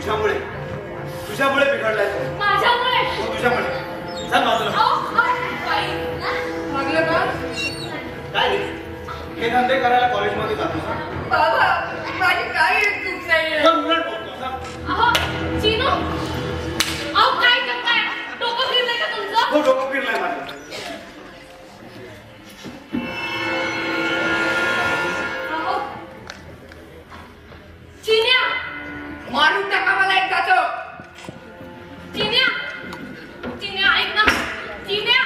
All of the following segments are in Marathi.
तुझ्यामुळे बिघडलाय तो. माझ्यामुळे? हो तुझ्यामुळे. चल बाजूला. लागलं का? काय हे धंदे करायला कॉलेजमध्ये जातो का? बाबा माझी काही चूक नाहीये. पण उलट बोलतोस ना. अहो चिनू, अहो काय करताय? डोकं फिरलंय का तुमचं? हो डोकं फिरलंय माझं. अहो चिन्या, मारून टाका मला एकदाचं. चिन्या, चिन्या ऐक ना. चिन्या,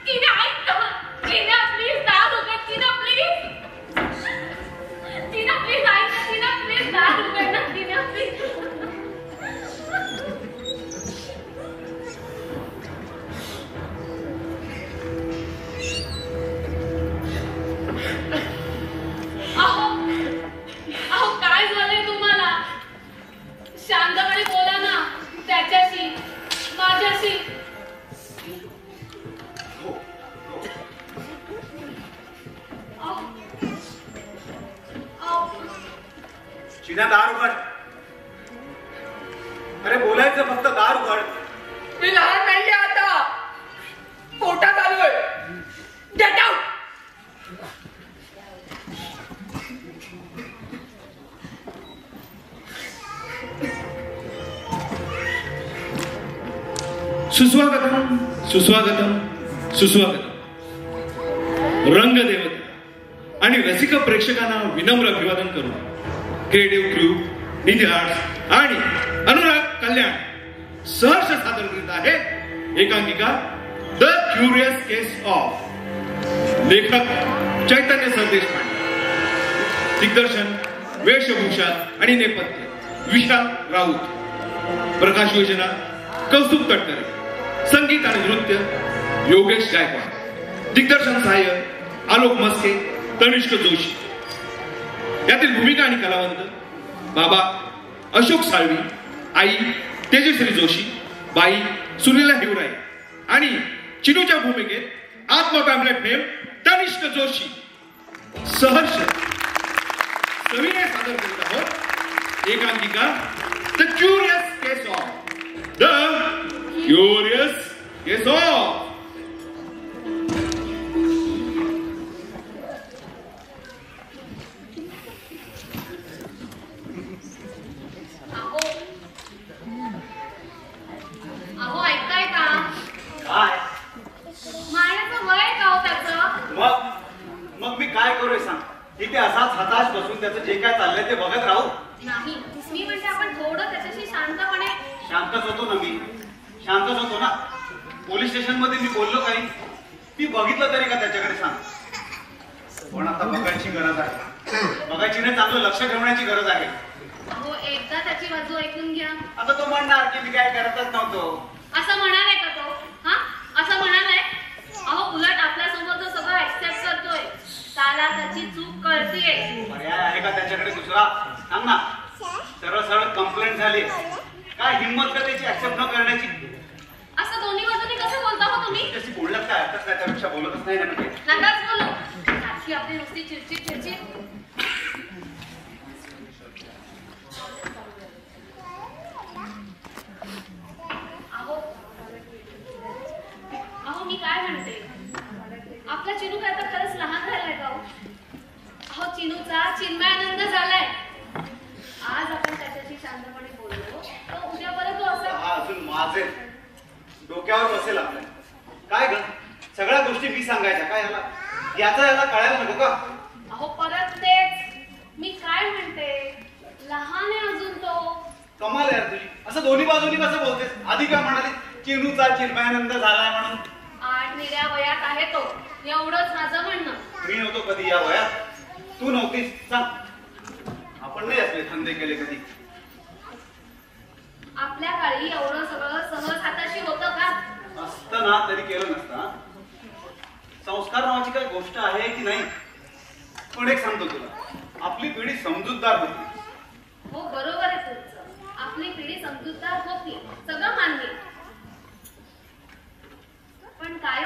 चिन्या ऐक ना. चिन्या प्लीज दाद उघड. चिन्या प्लीज. चिन्या प्लीज ऐक ना. चिन्या प्लीज दाद उघड ना. चिन्या प्लीज. अहो काय झालंय तुम्हाला? शांतपणे बोला ना त्याच्याशी, माझ्याशी. चिन्या दार उघड. अरे बोलायचं फक्त दार उघड. मी लहान नाहीये आता. पोटात आलोय. Get out. सुस्वागतम सुस्वागतम सुस्वागतम. रंगदेवता आणि रसिक प्रेक्षकांना विनम्र अभिवादन करून क्रिएटिव्ह क्रू, निधी आर्ट्स आणि अनुराग कल्याण सहर्ष सादर करीत आहे एकांकिका द क्युरियस केस ऑफ. लेखक चैतन्य सरदेश पांडे. दिग्दर्शन, वेशभूषा आणि नेपथ्य विशाल राऊत. प्रकाश योजना कौस्तुभ तटकरे. संगीत आणि नृत्य योगेश गायकवाड. दिग्दर्शन सहाय्य आलोक मस्के, तनिष्क जोशी. यातील भूमिका आणि कलावंत बाबा अशोक साळवी, आई तेजश्री जोशी, बाई सुनीला हिवराई आणि चिनूच्या भूमिकेत आत्मा पॅम्पलेट नेम तनिष्क जोशी. सहर्ष सविनय सादर करीत आहोत एकांकिका the curious case of. The curious case of. अहो ऐकताय का? काय मारण्याचं वय का हो त्याचं? मग मी काय करू सांग. तिथे असाच हताश बसून त्याचं जे काय चाललंय ते बघत राहू? नाही, मी म्हणजे आपण थोडं त्याच्याशी शांतपणे. शांतच होतो ना मी. शांतच होतो ना. पोलीस स्टेशन मध्ये मी बोललो काही? मी बघितलं तरी का त्याच्याकडे सांग. पण आता बघायची गरज आहे. बघायची नाही, चांगलं लक्ष ठेवण्याची गरज आहे. अहो एकदा त्याची बाजू ऐकून घ्या. आता तो म्हणणार की मी काय करतच नव्हतो. असं म्हणालाय का तो? हा असं म्हणालाय? अहो उलट आपल्या समोर जो सगळं ऍक्सेप्ट करतोय त्याला त्याची चूक कळतीये. पर्याय आहे का त्याच्याकडे दुसरा? सांग ना. सरळ सरळ कंप्लेंट झाली. काय हिंमत का त्याची ऍक्सेप्ट न करण्याची? असं दोन्ही बाजूनी कसं बोलता हो तुम्ही? त्याची बोलण्यात काय अर्थच नाही. त्यापेक्षा बोलतच नाही ना मी. नकाच बोलू. सारखी आपली नुसती चिडचिड चिडचिड. अहो मी काय म्हणते, आपला चिनू काय तर खरंच लहान झालाय का हो? अहो चिनूचा चिन्मयानंद झालाय. आज आपण त्याच्याशी शांतपणे बोललो तर उद्या परत तो असं. हा अजून माझे डोक्यावर बसेल आपल्या. काय ग सगळ्या गोष्टी मी सांगायच्या काय याला कळायला नको का? अहो परत तेच. मी काय म्हणते, लहान आहे अजून तो. कमाल यार तुझी. असं दोन्ही बाजूनी कसं बोलतेस? आधी काय म्हणाली चिनूचा चिन्मयानंद झालाय म्हणून. 8 निऱ्या वयात आहे तो, एवढंच माझं म्हणणं. मी नव्हतो कधी या वयात. तू नव्हतीस. सांग आपण नाही असले धंदे केले कधी? आपल्या काळी एवढं सगळं सहज हाताशी होतं का? असतं ना तरी केलं नसतं. संस्कार नावाची काही गोष्ट आहे की नाही? पण एक सांगतो तुला, आपली पिढी समजूतदार होती. हो बरोबर आहे तुमचं. आपली पिढी समजूतदार होती, सगळं मान्य. पण काय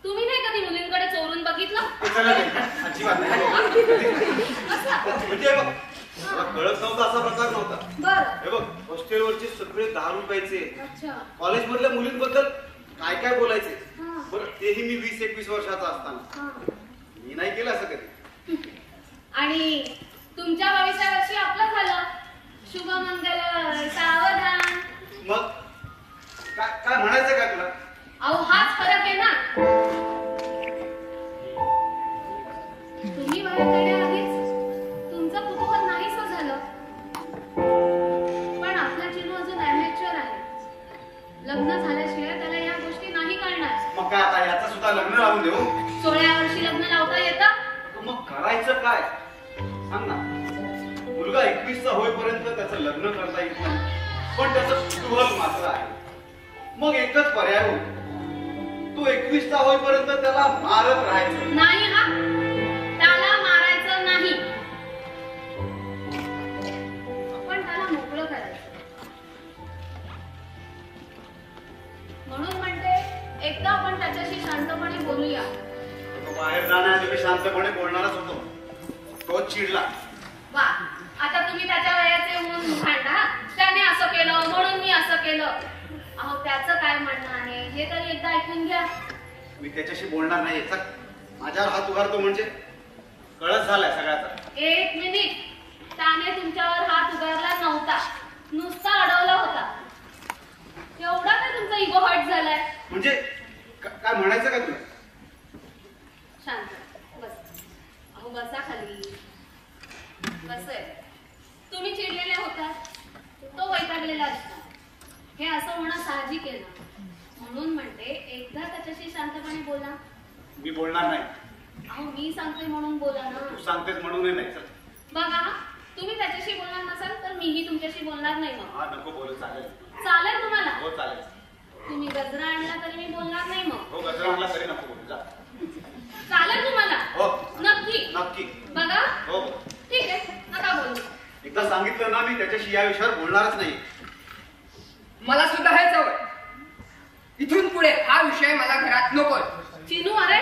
तुम्ही नाही कधी मुलींकडे चोरून बघितलं? अजिबात नाही. असं म्हणजे मला कळत नव्हता असा प्रकार नव्हता. बरं. हे बघ, हॉस्टेलवरचे सगळे दारू प्यायचे, अच्छा. कॉलेजमधल्या मुलींबद्दल काय काय बोलायचे. हा. बरं, तेही मी 20-21 वर्षाचा असताना. हा. मी नाही केलं असं कधी. आणि तुमच्या भविष्यावर्षी आपलं झालं. शुभमंगल, सावधान. मग काय काय म्हणायचं काय तुला? अहो हाच फरक आहे ना. तुम्ही बाहेर करण्याआधीच तुमचं कुतूहल नाहीसं झालं. पण आपला चिनू अजून अॅमेच्युअर आहे. लग्न झाल्याशिवाय त्याला या गोष्टी नाही कळणार. मग काय आता याचा सुद्धा लग्न लावून देऊ? 16व्या वर्षी लग्न लावता येतं? मग करायचं काय सांग ना. मुलगा 21चा होईपर्यंत त्याचं लग्न करता येत नाही, पण त्याचं कुतूहल मात्र आहे. मग एकच पर्याय होईल, तो 21चा होईपर्यंत त्याला मारत राहायचं. नाही हा, त्याला मारायचं नाही, पण त्याला मोकळं करायचं. म्हणून म्हणते एकदा आपण त्याच्याशी शांतपणे बोलूया. तो बाहेर जाण्याआधी मी शांतपणे बोलणारच होतो. तो चिडला. वा, आता तुम्ही त्याच्या वयाचे होऊन भांडा. त्याने असं केलं म्हणून मी असं केलं. अहो त्याचं काय म्हणणं आहे हे तरी एकदा ऐकून घ्या. मी त्याच्याशी बोलणार नाही. माझ्यावर हात उगारतो म्हणजे कळत झालाय सगळ्याचा. एक मिनिट, त्याने तुमच्यावर हात उगारला नव्हता, नुसता अडवला होता. एवढा काय तुमचा इगो हर्ट झालाय? म्हणजे काय म्हणायचं का तुला? शांत बस. अहो बसा खाली. बस आहे. तुम्ही चिडलेले होतात, तो वैतागलेला असतो. हे असं होणं साहजिक आहे ना. म्हणून म्हणते एकदा त्याच्याशी शांतपणे बोला. मी बोलणार नाही. अहो मी सांगते म्हणून बोला ना. तू सांगतेस म्हणून नाही. चल बघा, तुम्ही त्याच्याशी बोलणार नसाल तर मीही तुमच्याशी बोलणार नाही. मग हा नको बोलू. चालेल चालेल तुम्हाला? हो चालेल. तुम्ही गजरा आणला तरी मी बोलणार नाही. मग हो गजरा आणला तरी नको बोलू. जा. चालेल तुम्हाला? हो नक्की नक्की. बघा. हो ठीक आहे, नका बोलू. एकदा सांगितलं ना, मी त्याच्याशी या विषयावर बोलणारच नाही. मला सुद्धा हेच हवंय. इथून पुढे हा विषय मला घरात नकोय. चिनू, अरे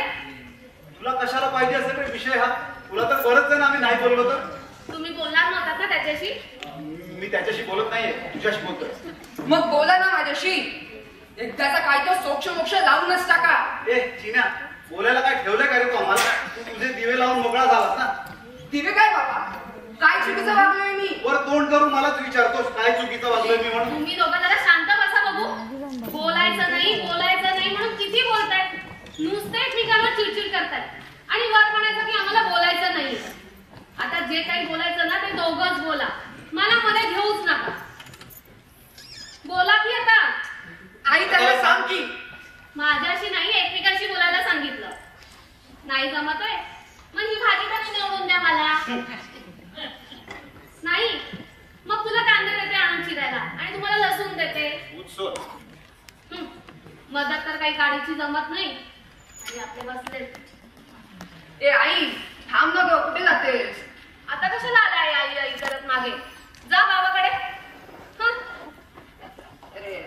तुला कशाला पाहिजे असेल रे विषय हा? तुला तर बरंच आहे ना आम्ही नाही बोललो तर. तुम्ही बोलणार नव्हतात ना त्याच्याशी? मी त्याच्याशी बोलत नाहीये, तुझ्याशी बोलतोय. मग बोला ना माझ्याशी. एकदाचा काय तो सोक्ष मोक्ष लावूनच टाका. ए चिन्या, बोलायला काय ठेवलंय का रे तू आम्हाला? तू तुझे दिवे लावून मोकळा झालास ना. दिवे काय बाबा, काय चुकीचं वागलोय मी? वर तोंड करून मलाच विचारतोस काय चुकीचं वागलोय मी म्हणून. तुम्ही दोघं जरा शांत बसा बघू. बोलायचं नाही म्हणून किती बोलताय. नुसते एकमेकांना चिडचिड करताय आणि वर म्हणायचं की आम्हाला बोलायचं नाही. आता जे काही बोलायचं ना ते दोघंच बोला, मला मध्ये घेऊच नका. बोला की आता. आई त्याला सांग की. माझ्याशी नाही, एकमेकांशी बोलायला सांगितलं. नाही जमत आहे मग ही भाजी कशी निवडून द्या मला. नाही मग तुला कांदे देते आणून चिरायला आणि तुम्हाला लसूण देते. उचसोर. मदत तर काही काढीची जमत नाही आणि आपले बसले. ए आई थांब ना ग, कुठे जातेस? आता कशाला आलाय आई आई करत मागे? जा बाबाकडे. हं? अरे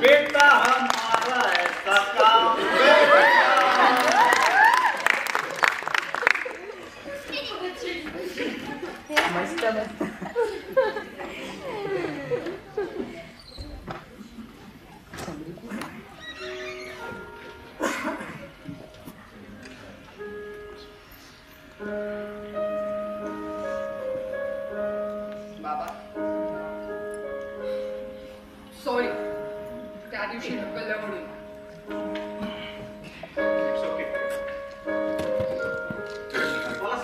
बेटा हमारा ऐसा काम. मस्त मस्त. बाबा सॉरी, त्या दिवशी ढकललं म्हणून. It's okay. मला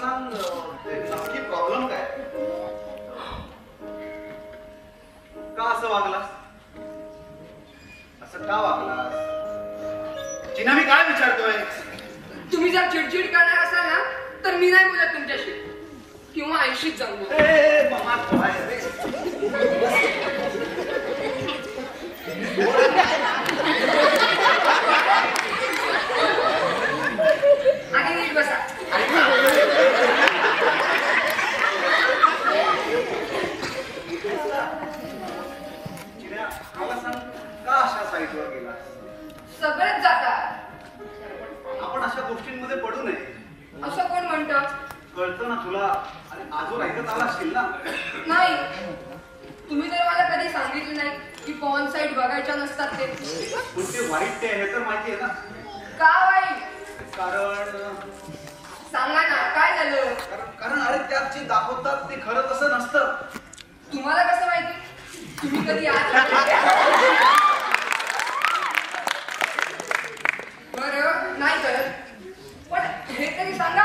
मी नाही बोलत तुमच्याशी किंवा 80 जाऊन बोलत. मामा खोळा आहे रे. आणि नीट बसा. मला सांग का अशा साईटवर गेला? सगळेच जातात. आपण अशा गोष्टींमध्ये पडू नये. असं कोण म्हणतं? कळतं ना तुला. आणि आजून ऐकत आला असशील ना. नाही, तुम्ही तर मला कधी सांगितलं नाही की पॉन साईट बघायच्या नसतात ते. पण ते वाईट ते हे तर माहिती आहे ना. का वाईट? कारण सांगा ना, काय झालं? कारण अरे त्यात जे दाखवतात ते खरं तसं नसतं. तुम्हाला कसं माहिती? तुम्ही कधी आज बरं नाही करत, पण हे तरी सांगा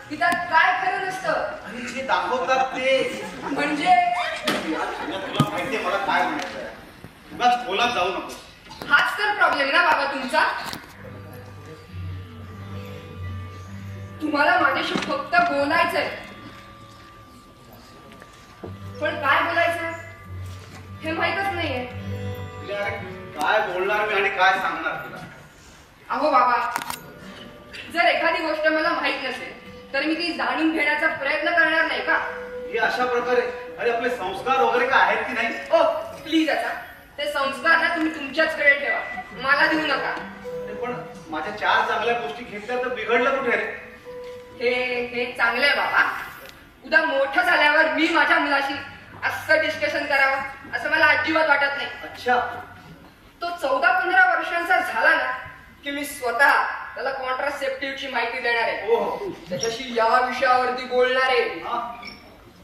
की त्यात काय खरं नसतं. आणि जे दाखवतात ते म्हणजे तुला माहितीये मला काय म्हणायचंय. उगाच खोलात जाऊ नको. हाच तर प्रॉब्लेम ना बाबा तुमचा. तुम्हाला माझ्याशी फक्त बोलायचंय, पण काय बोलायचं हे माहीतच नाहीये. अरे काय बोलणार मी आणि काय सांगणार तुला. अहो बाबा, जर एखादी गोष्ट मला माहित नसेल तर मी ती जाणून घेण्याचा प्रयत्न करणार नाही का? हे अशा प्रकारे अरे आपले संस्कार वगैरे काय आहेत की नाही. ओ प्लीज, आता ते संस्कार ना तुम्ही तुमच्याचकडे ठेवा, मला देऊ नका. पण माझ्या 4 चांगल्या गोष्टी घेतल्या तर बिघडलं कुठे रे. हे चांगलं आहे बाबा. उद्या मोठं झाल्यावर मी माझ्या मुलाशी असं डिस्कशन करावं असं मला अजिबात वाटत नाही. अच्छा, तो 14-15 वर्षांचा झाला ना की मी स्वतः त्याला कॉन्ट्रासेप्टिव्हची माहिती देणार आहे. हो त्याच्याशी या विषयावरती बोलणार आहे. हा.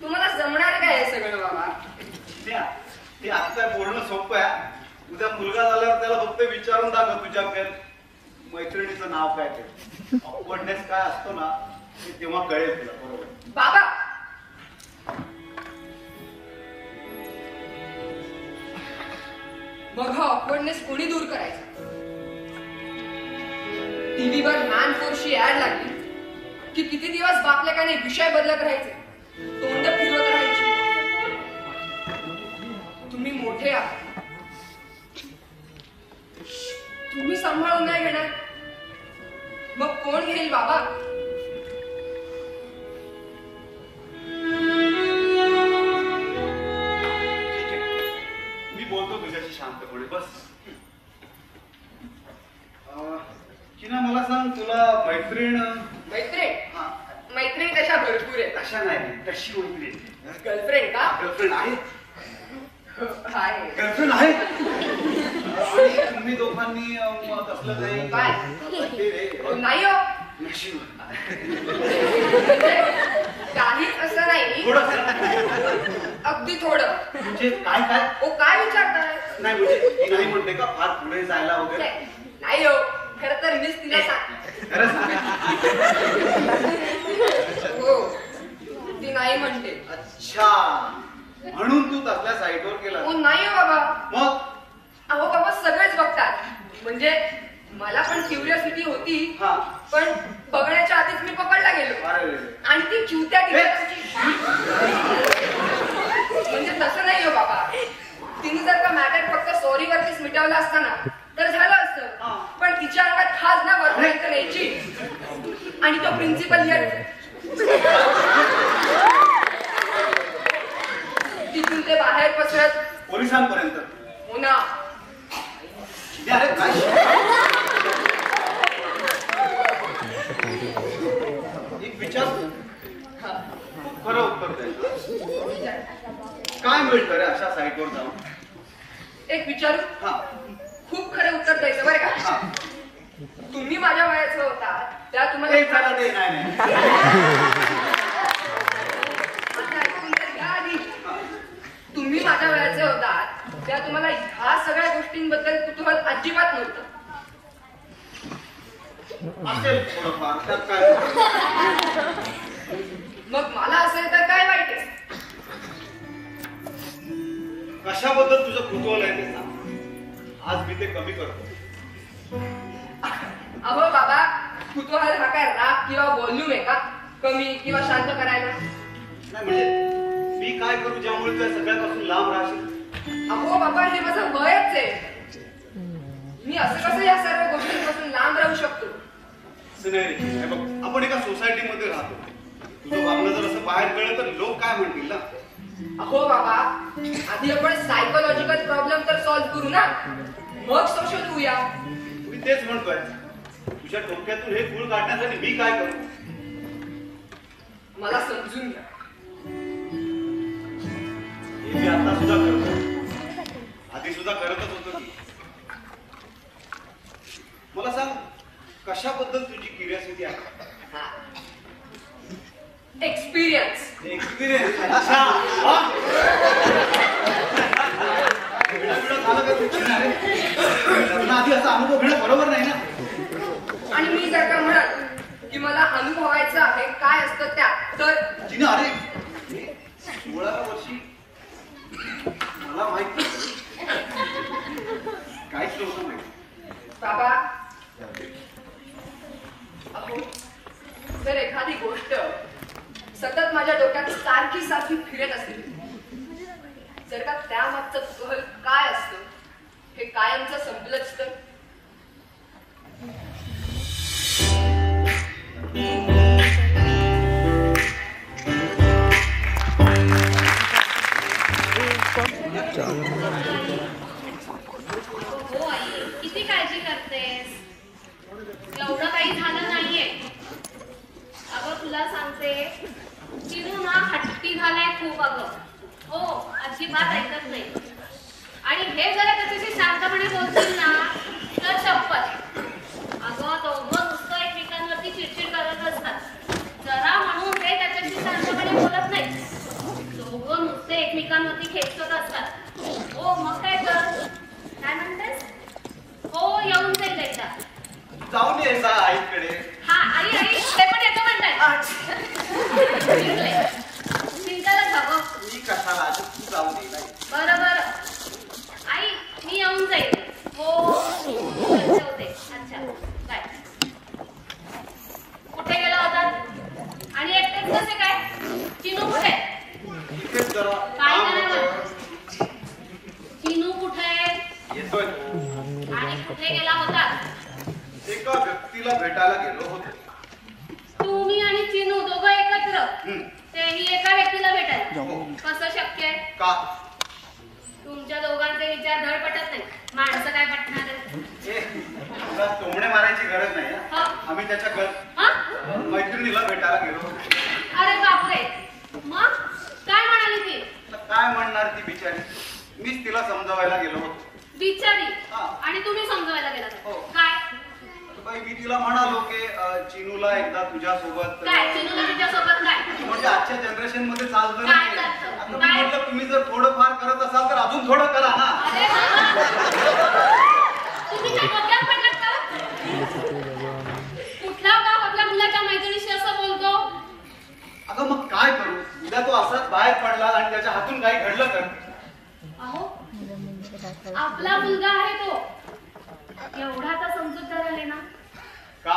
तुम्हाला जमणार काय हे सगळं बाबा? ते आता काय बोलणं सोपं आहे. उद्या मुलगा झाल्यावर त्याला फक्त विचारून दाखव तुझ्या मैत्रिणीचं नाव काय ते. ऑकवर्डनेस काय असतो ना ते तेव्हा कळेल तुला. बरोबर बाबा, मग हा ऑकवर्डनेस कोणी दूर करायचा? टीव्हीवर मॅन फोर्सची ऍड लागली की किती दिवस बापलेकाने विषय बदलत राहायचे, तोंड फिरवत राहायची. तुम्ही मोठे आहात, तुम्ही सांभाळून नाही घेणार मग कोण घेईल बाबा? मी बोलतो तुझ्याशी शांतपणे बस. किना मला सांग, तुला मैत्रीण मैत्रीण? मैत्रीण तशा भरपूर आहेत. अशा नाही तशी मैत्रीण. गर्लफ्रेंड का? गर्लफ्रेंड आहे. आहे. गर्लफ्रेंड आहे. आणि तुम्ही दोघांनी कसलं काही काय? ते रे. नाही हो, नशीब. काहीच असं नाही. थोडं अगदी थोडं. म्हणजे काय काय ओ काय विचारताय? नाही म्हणजे ती नाही म्हणते का फार पुढे जायला वगैरे. नाही हो, खरं तर मीच तिला सांग. खरं सांग. हो, ती नाही म्हणते. अच्छा, म्हणून तू तसल्या साईटवर गेला. ओ नाही हो बाबा. मग अहो बाबा, सगळेच बघतात. म्हणजे मला पण क्युरियोसिटी होती, हा. पण बघण्याच्या आधीच मी पकडला गेलो. अरे आणि ती चिवत्या म्हणजे तसं नाही हो बाबा. तिने जर का मॅटर फक्त सॉरी वरतीच मिटवला असता ना तर झालं असतं. पण तिच्या अंगात खास ना वरपर्यंत न्यायची. आणि तो प्रिन्सिपल तिथून ते बाहेर पसरत पोलिसांपर्यंत. हो ना. अरे काय एक विचार, खूप खरं उत्तर द्यायचं. काय मिळतं रे अशा साईटवर जाऊन? एक विचारू? हा खूप खरं उत्तर द्यायचं बरं का? हा. तुम्ही माझ्या वयाचं होता त्या ते तुम्हाला झालं ते नाही. आता ऐकून तर घ्या आधी. तुम्ही माझ्या वयाचे होतात त्या तुम्हाला ह्या सगळ्या गोष्टींबद्दल कुतूहल अजिबात नव्हतं. असेल थोडंफार, त्यात काय. मग मला असेल तर काय वाईट आहे? कशाबद्दल तुझं कुतूहल आहे ते सांग. आज मी ते कमी करतो. अहो बाबा, कुतूहल हा काय राग किंवा व्हॉल्यूम आहे का? कमी किंवा शांत करायला? नाही म्हणजे मी काय करू ज्यामुळे तू या सगळ्यापासून लांब राहशील? अहो बाबा, हे माझं वयच आहे. मी असं कसं या सर्व गोष्टींपासून लांब राहू शकतो? असं नाही रे. हे बघ, आपण एका सोसायटीमध्ये राहतो. तुझं वागणं जर असं बाहेर कळलं तर लोक काय म्हणतील ना? अहो बाबा, आधी आपण सायकोलॉजिकल प्रॉब्लेम तर सॉल्व्ह करू ना, मग सोशल होऊया. मी तेच म्हणतोय. तुझ्या डोक्यातून हे गुळ काढण्यासाठी मी काय करू? मला समजून घ्या. हे मी आता सुद्धा करतो, आधी सुद्धा करतच होतो की. मला सांग, कशाबद्दल तुझी क्युरियोसिटी आहे? एक्सपिरियन्स. एक्सपिरियन्स. अच्छा. झालं का तुझी? आधी असा अनुभव घेणं बरोबर नाही ना. आणि मी जर का म्हणाल की मला अनुभवायचं आहे काय असतं त्यात, तर जिने अरे 16 वर्षी मला माहित काहीच नव्हतं माहिती. बाबा, अहो, जर एखादी गोष्ट सतत माझ्या डोक्यात सारखी सारखी फिरत असेल, जर का त्यामागचं कल काय असतं हे कायमचं संपलंच तर? हो आई, किती काळजी करतेस? एवढं काही झालं नाहीये. अगं तुला सांगते, चिनू ना हट्टी झालाय खूप. अगं हो, अजिबात ऐकत नाही. आणि हे जरा त्याच्याशी शांतपणे बोलतील ना तर शपथ. अगं दोघं नुसतं एकमेकांवरती चिडचिड करत असतात. जरा म्हणून ते त्याच्याशी शांतपणे बोलत नाही. दोघं नुसते एकमेकांवरती खेचत असतात. हो मग काय कर? काय म्हणतेस? हो, येऊन जाईल एकदा. जाऊन ये जा आईकडे. हा आई आई, ते पण येतो म्हणताय. चिंताला जावं. मी कशाला आधी तू जाऊन ये. नाही बरं बरं आई, मी येऊन जाईल. हो ठेवते. अच्छा बाय. कुठे गेला होता? आणि एकटेच कसे काय? चिनू कुठे? इथेच जरा काय काम करायला? होतं. चिनू कुठे? येतोय. आणि कुठे गेला होता? एका व्यक्तीला भेटायला गेलो होतो. तुम्ही आणि चिनू दोघं एकत्र? हम्म. तेही एका व्यक्तीला भेटायला? हो. कसं शक्य आहे? का? तुमच्या दोघांचे विचार धड पटत नाही. माणसं काय पटणार आहेत? ए, तुला तोंबडे मारायची गरज नाही हा. हा? आम्ही त्याच्या हा? मैत्रिणीला भेटायला गेलो होतो. अरे बापरे. मग काय म्हणाली ती? तर काय म्हणणार ती बिचारी? मीच तिला समजावायला गेलो होतो. बिचारी? हा. आणि तुम्ही समजवायला गेला? हो. काय बाई, मी तिला म्हणालो की चिनूला एकदा तुझ्यासोबत. काय चिनूला तुझ्यासोबत काय? म्हणजे आजच्या जनरेशन मध्ये चालतं काय नाही. चालतं? आता मी काय? म्हटलं तुम्ही जर थोडंफार करत असाल तर अजून थोडं करा ना. अरे बाबा. तुम्ही काय डोक्यात पडलात का? कुठला बाप आपल्या मुलाच्या मैत्रिणीशी असं बोलतो? अगं मग काय करू? उद्या तो असाच बाहेर पडला आणि त्याच्या हातून काही घडलं तर? अहो, आपला मुलगा आहे तो. एवढा तर समजूतदार आहे ना? का?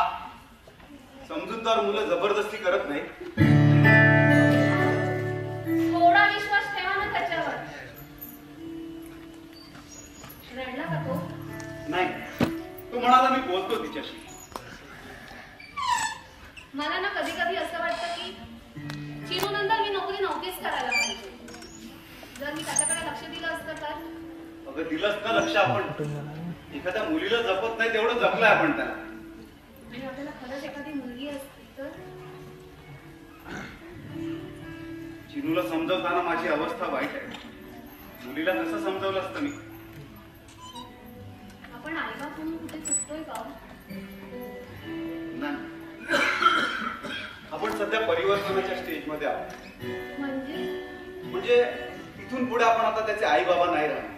समजूतदार मुलं जबरदस्ती करत नाही. थोडा विश्वास ठेवा ना त्याच्यावर. रडला का तो? नाही, तो म्हणाला मी बोलतो तिच्याशी. मला ना कधी कधी असं वाटतं की चिनू नंतर मी नोकरी नव्हतीच करायला पाहिजे. जर मी त्याच्याकडे लक्ष दिलं असतं तर. अगं दिलंच ना लक्ष. आपण एखाद्या मुलीला जपत नाही तेवढं जपलंय आपण त्याला. आणि आपल्याला खरंच एखादी मुलगी असती तर? चिनूला समजवताना माझी अवस्था वाईट आहे. मुलीला कसं समजवलं असतं मी? आपण आईबाप म्हणून कुठे चुकतोय का? नाही, आपण सध्या परिवर्तनाच्या स्टेजमध्ये आहोत. म्हणजे इथून पुढे आपण आता त्याचे आई बाबा नाही राहणार.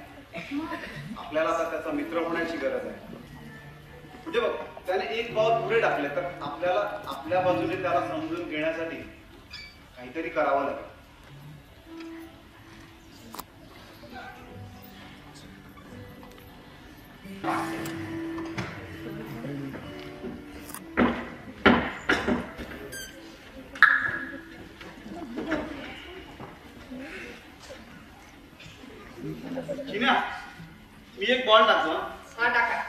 आपल्याला आता त्याचा मित्र होण्याची गरज आहे. म्हणजे बघ, त्याने एक पाऊल पुढे टाकले तर आपल्याला आपल्या बाजूने त्याला समजून घेण्यासाठी काहीतरी करावं लागेल. चिन्या मी एक बॉल टाकतो हा. हा टाका.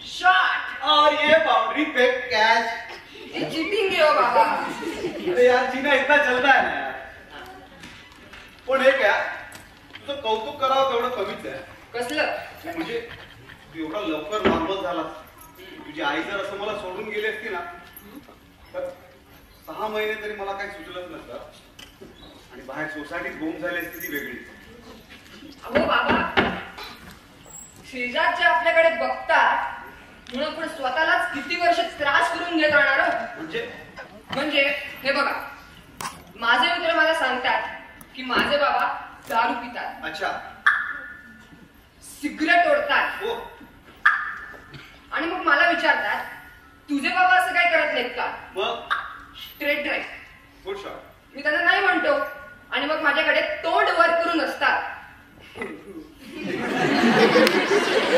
शॉट. और ये बाउंड्री पे कैच. ये चीटिंग आहे हो बाबा. अरे यार चिन्या इतना चलता है ना यार. पण हे काय तुझं कौतुक करावं तेवढं कमीच आहे. कसलं? म्हणजे तू एवढा लवकर नॉर्मल झाला. तुझी आई जर असं मला सोडून गेली असती ना तर 6 महिने तरी मला काही सुचलंच नसतं आणि बाहेर सोसायटीत बोंब झाली असती ती वेगळी. अहो बाबा, शेजारचे आपल्याकडे बघतात म्हणून पण स्वतःलाच किती वर्ष त्रास करून घेत राहणार हो? म्हणजे हे बघा, माझे मित्र मला सांगतात की माझे बाबा दारू पितात. अच्छा. सिगरेट ओढतात. हो. आणि मग मला विचारतात तुझे बाबा असं काय करत नाहीत का? मग स्ट्रेट ड्राईव्ह. Good shot. मी त्यांना नाही म्हणतो आणि मग माझ्याकडे तोंड वर करून असतात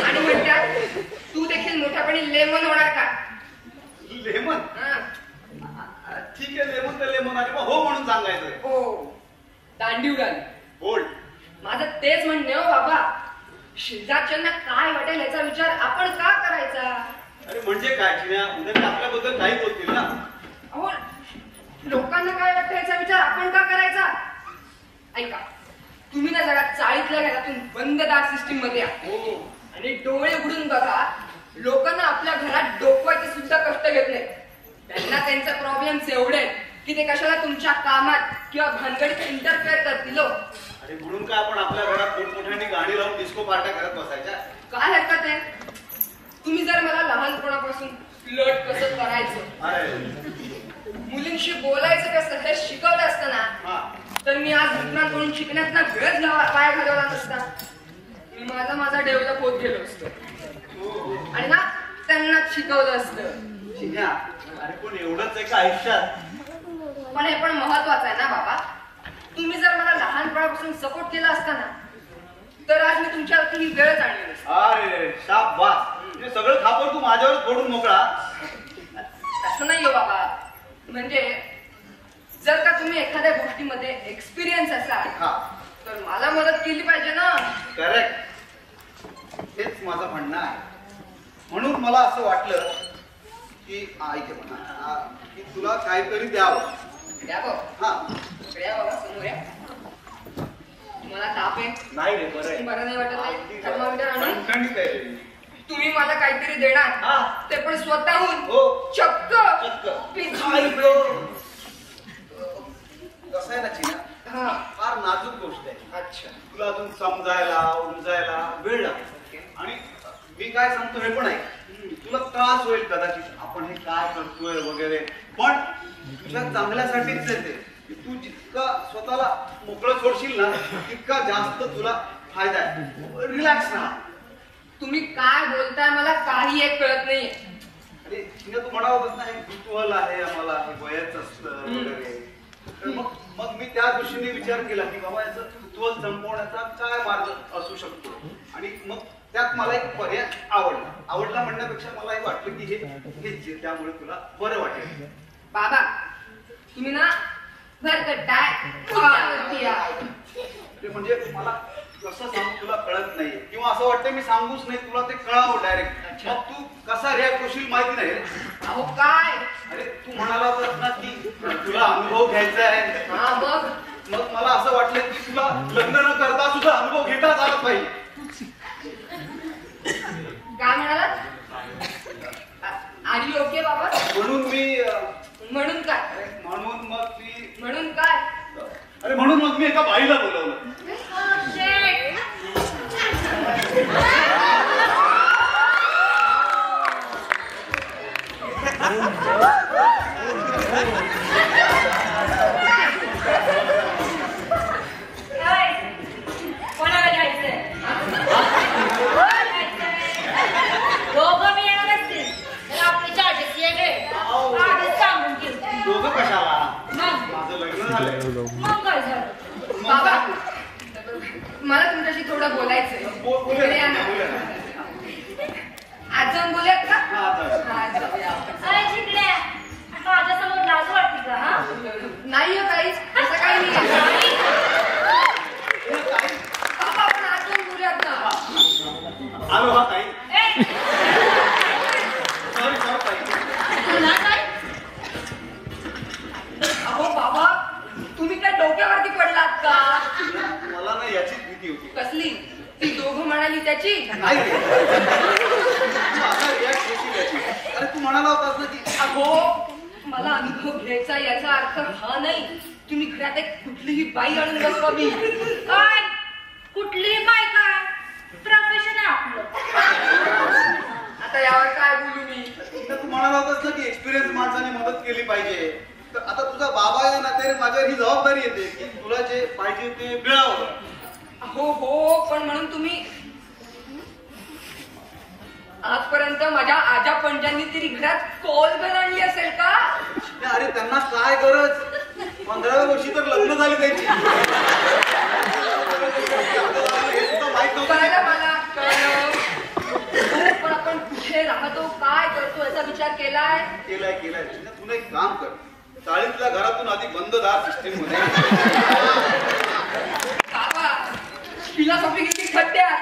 आणि म्हणतात तू देखील मोठ्यापणी लेमन होणार का? लेमन. हा. ठीक आहे, लेमन तर लेमन आणि मग हो म्हणून सांगायचं. हो, दांडी उडाली. बोल्ड. माझं तेच म्हणणे हो बाबा, शेजारच्यांना काय वाटेल याचा विचार आपण का करायचा? अरे म्हणजे काय चिन्या, उद्या ते आपल्याबद्दल काही बोलतील ना. अहो, लोकांना काय वाटतं याचा विचार आपण का करायचा? ऐका, तुम्ही ना जरा चाळीतल्या घरातून बंद दार सिस्टीम मध्ये या आणि डोळे उघडून बघा. लोकांना आपल्या घरात डोकवायचे सुद्धा कष्ट घेत नाही. त्यांना त्यांचे प्रॉब्लेम्स एवढे आहेत की ते कशाला तुमच्या कामात किंवा भानगडीत इंटरफेअर करतील. अरे म्हणून काय आपण आपल्या घरात मोठमोठ्याने गाणी लावून डिस्को पार्ट्या करत बसायच्या? काय हरकत आहे? तुम्ही जर मला लहानपणापासून फ्लर्ट कसं करायचं, अरे मुलींशी बोलायचं कसं हे शिकवलं असतं ना, हा. तर मी आज मित्रांकडून शिकण्यात ना वेळच पाय घालवला नसता. मी माझा डेव्हलप होत गेलो असतो आणि ना त्यांना शिकवलं असतं. चिन्या, अरे पण एवढंच आहे का आयुष्यात? पण हे पण महत्वाचं आहे ना बाबा. तुम्ही जर मला लहानपणापासून सपोर्ट केला असता ना तर आज मी तुमच्यावरती ही वेळच आणली नसती. अरे शाबास. म्हणजे सगळं खापर तू माझ्यावर फोडून मोकळा. असं नाही हो बाबा. म्हणजे जर का तुम्ही एखाद्या गोष्टीमध्ये एक्सपिरियन्स असाल हा. तर मला मदत केली पाहिजे ना. करेक्ट. हेच माझं म्हणणं आहे. म्हणून मला असं वाटलं की ऐक म्हणा की तुला काहीतरी द्यावं. द्या बघ. हा. इकडे या बाबा, समोर या. तुम्हाला ताप आहे? नाही रे, बरं आहे. बरं नाही वाटत आहे? थर्मामीटर आणू? ठणठणीत आहे रे. तुम्ही मला काहीतरी देणार, हा. ते पण स्वतःहून. हो. चक्क. चक्क. आई गं. कसं आहे ना चिन्या, हा. फार नाजूक गोष्ट आहे. अच्छा. तुला अजून समजायला उमजायला वेळ लागतो आणि मी काय सांगतो हे पण आहे. तुला त्रास होईल कदाचित, आपण हे काय करतोय वगैरे, पण तुझ्या चांगल्यासाठीच आहे ते. तू जितका स्वतःला मोकळं सोडशील ना तितका जास्त तुला फायदा आहे. रिलॅक्स राहा. तुम्ही काय बोलताय मला काही एक कळत नाहीये. अरे चिन्या, तू म्हणा होतस ना हे कुतूहल आहे आम्हाला, हे वयच असतं वगैरे. तर मग मी त्या दृष्टीने विचार केला की बाबा याचं कुतूहल संपवण्याचा काय मार्ग असू शकतो आणि मग त्यात मला एक पर्याय आवडला म्हणण्यापेक्षा मला एक वाटलं की हे त्यामुळे तुला बरं वाटेल. बाबा, तुम्ही ना भरकटाय. म्हणजे मला कसं सांगू तुला कळत नाहीये किंवा असं वाटतं मी सांगूच नाही तुला, ते कळावं डायरेक्ट. मग तू कसा रिॲक्ट होशील माहिती नाही. अहो काय? अरे तू म्हणाला होतास ना की तुला अनुभव घ्यायचा आहे. हा. मग मला असं वाटलं की तुला लग्न न करता सुद्धा अनुभव घेताच आला पाहिजे. काय म्हणालात? आर यू ओके बाबा? म्हणून म्हणून काय? म्हणून काय? अरे म्हणून मग मी एका बाईला बोलवलं. कोणाला घ्यायचंय? दोघं मी येणार असतील तर आपले चार्जेस वेगळे. आधीच सांगून घेऊ. दोघं कशाला? मग माझं लग्न झालंय. मग काय झालं? बाबा, मला तुमच्याशी थोडं बोलायचंय. बोलूया ना. आज जाऊन बोलूयात का? हा, चालेल. हा, जाऊया आपण. अरे चिकड्या, माझ्यासमोर लाज वाटते का? हा? नाही हो काहीच. डोक्यावरती पडलात का? मला ना याचीच भीती होती. कसली? ती दोघं म्हणाली त्याची? नाही रे. तू आता react होशील याची. अरे तू म्हणाला होतास ना की अहो, मला अनुभव घ्यायचा याचा अर्थ हा नाही तुम्ही घरात एक कुठलीही बाई आणून बसवावी. काय कुठली बाय काय प्रोफेशन आहे आपलं. आता यावर काय बोलू मी? तू म्हणाला होतास ना की एक्सपिरियन्स माणसाने मदत केली पाहिजे. तर आता तुझा बाबा या नात्याने माझ्यावर ही जबाबदारी येते की तुला जे पाहिजे ते मिळावं. हो पण म्हणून तुम्ही आजपर्यंत माझ्या आजा पंजांनी तरी घरात कॉल घर आणली असेल का? अरे त्यांना काय गरज? 15व्या वर्षी तर लग्न झाली त्यांची. हे सुद्धा माहित नव्हतं. कळलं मला, कळलं. हो, पण आपण कुठे राहतो, काय करतो याचा विचार केलाय? केलाय. तू एक काम कर, चाळीतल्या घरातून आधी बंद दार सिस्टीम मध्ये. बाबा, फिलॉसॉफी किती खड्ड्यात.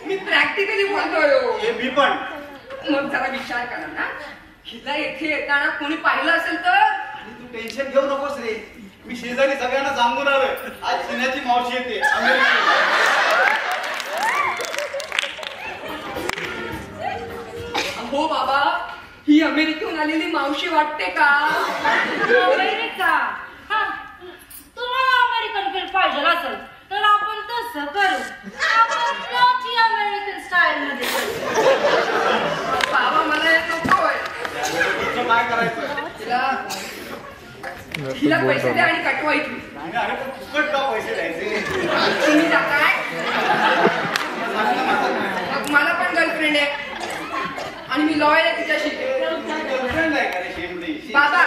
मी प्रॅक्टिकली बोलतोय. हे मी पण. मग जरा विचार करा ना, हिला येथे येताना कोणी पाहिलं असेल तर? आणि तू टेन्शन घेऊ नकोस रे. मी शेजारी सगळ्यांना सांगून आलोय, आज चिन्याची मावशी येते हो बाबा, ही अमेरिकेहून आलेली मावशी वाटते का? अमेरिका? हा, तुम्हाला अमेरिकन फील पाहिजे असेल तर आपण तसं करू. आपण प्राचीन अमेरिकन स्टाईल मध्ये करू. बाबा मला हे नकोय. तुझं काय करायचं? हिला पैसे द्या आणि कटवा इथून. अरे पण फुकट का पैसे द्यायचे? तुम्ही जाताय? मग मला पण गर्लफ्रेंड आहे आणि मी लॉयर आहे तिच्याशी. गर्लफ्रेंड आहे का रे शेमडी? बाबा,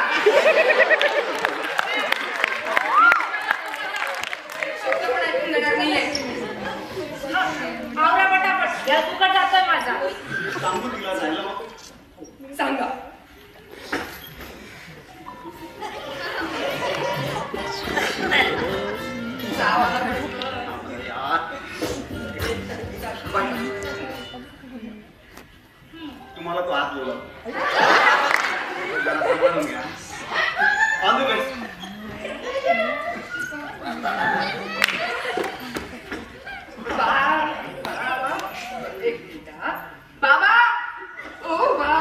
शब्द पण ऐकून घेणार नाहीये. आवरा पटापट, या फुकट जातोय माझा. सांगू तिला जायला मग. सांगा. तुम्हाला तो हात बोला. सांभाळून घ्या. All the best. एक मिनिट. बाबा, ओ बाबा,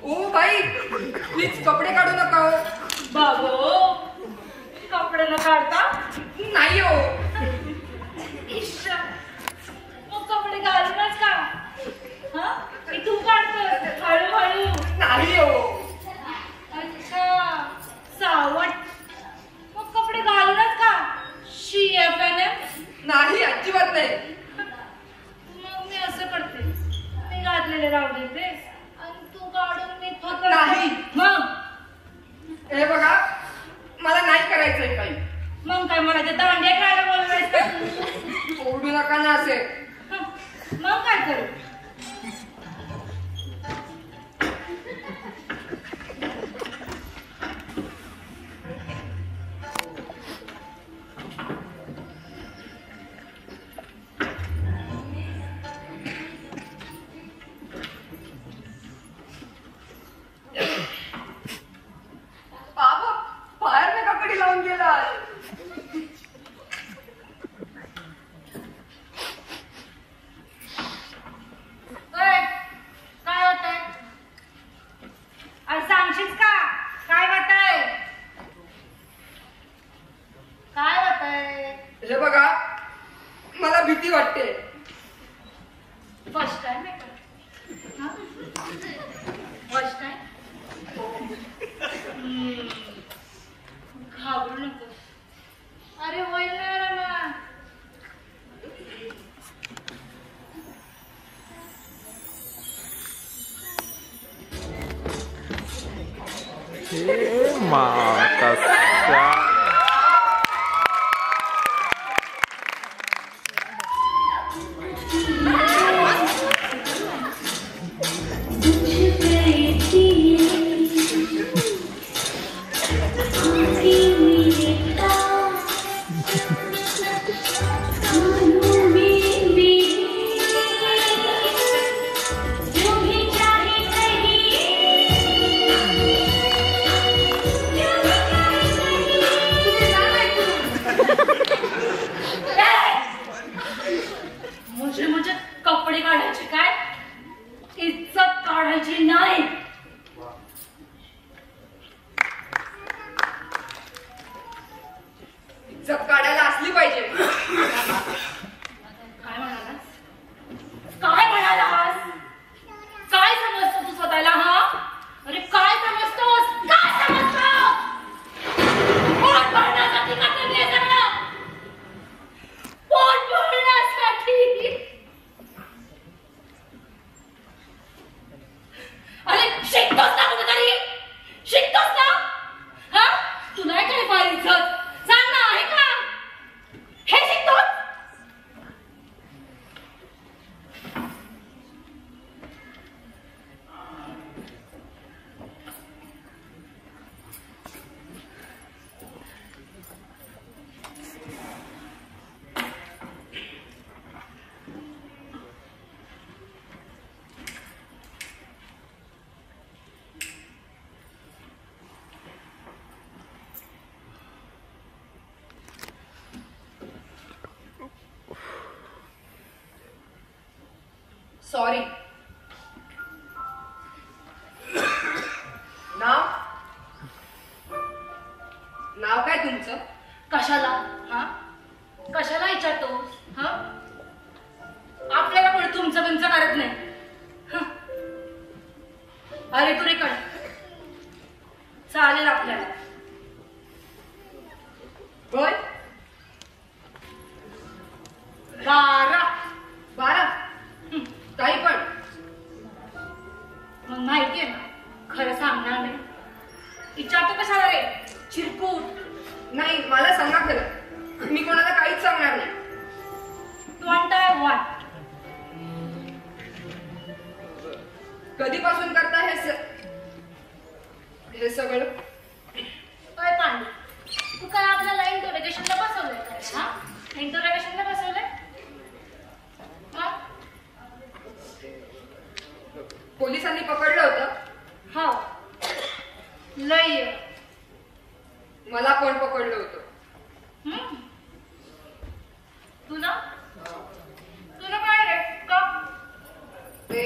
ओ बाई, प्लीज कपडे काढू नका. बाबो, कपडे न काढता? नाही हो. इश्श, मग कपडे घालूनच का? हा, इथून काढतोय हळूहळू. नाही हो. अच्छा, सावट. मग कपडे घालूनच का? CFNM? नाही, अजिबात नाही. मग मी असं करते, मी घातलेले राहू देते आणि तू काढून मी फक्त. नाही. मग हे बघा, मला नाही करायचंय काही. मग काय मला ते दांडे खेळायला बोलवायचं? ओरडू नका ना असे. मग काय करू? बाबा, बाहेर मी कपडे लावून गेला. काय होतंय? अरे सांगशील का? काय होतंय? काय होतंय? हे बघा, मला भीती वाटते. फर्स्ट टाइम आहे का? First time? घाबरू नको. अरे होईल ना रमा. Makasya. काढायची नाही. इज्जत काढायला असली पाहिजे. काय म्हणालास? काय म्हणालास? काय समजतो तू स्वतःला? हा, अरे काय समजतोस? काय समजतो? पोट भरण्यासाठी का करले सगळं? पोट भरण्यासाठी. अरे शिकतोस ना कुठेतरी? शिकतोस ना? हा, तुला काय फार इज्जत? सांग ना, आहे का हे शिकतोस? सॉरी. नाव नाव काय तुमचं? कशाला? हा, कशाला विचारतोस? हा, आपल्याला कोणी तुमचं तुमचं करत नाही. हं. अरे तुरे कळ चालेल आपल्याला. होय. 12. 12. हं. काही पण. मग माहितीये ना, खरं सांगणार नाही. विचारतो कशाला रे चिरकूट? नाही, मला सांगा खरं. मी कोणाला काहीच सांगणार नाही. 21. कधीपासून करता हे सगळं? काय पांडू, तू काय आपल्याला इंटरोगेशनला बसवलंय काय? हा, इंटरोगेशनला बसवलंय? हा, पोलिसांनी पकडलं होतं. हो, लय. मला कोण पकडलं होतं? हं? तुला तुला काय रे? का? ते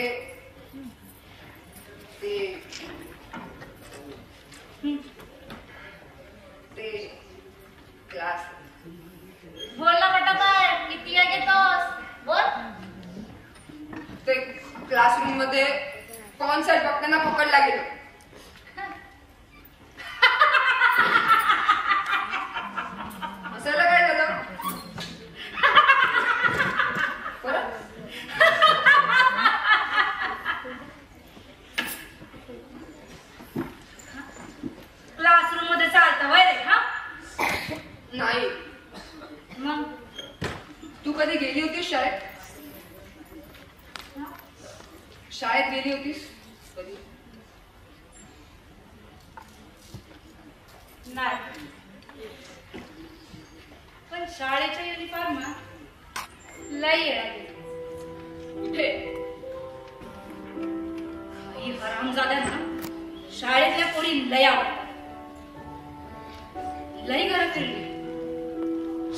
हं. क्लास. बोल ना पटापट, किती वेळ घेतोस? बोल. ते क्लासरूम मध्ये कॉन्सर्ट बघताना पकडला गेलो. असायला काय झालं? परत क्लासरूम मध्ये चालतं वय रे? हा, नाही. मग तू कधी गेली होतीस शाळेत? शाळेत गेली होतीस कधी? नाही, पण शाळेच्या युनिफॉर्म लय येणार. कुठे? काही हरामजाद्यांना शाळेतल्या पोरी लय आवडतात. लय घरात फिरली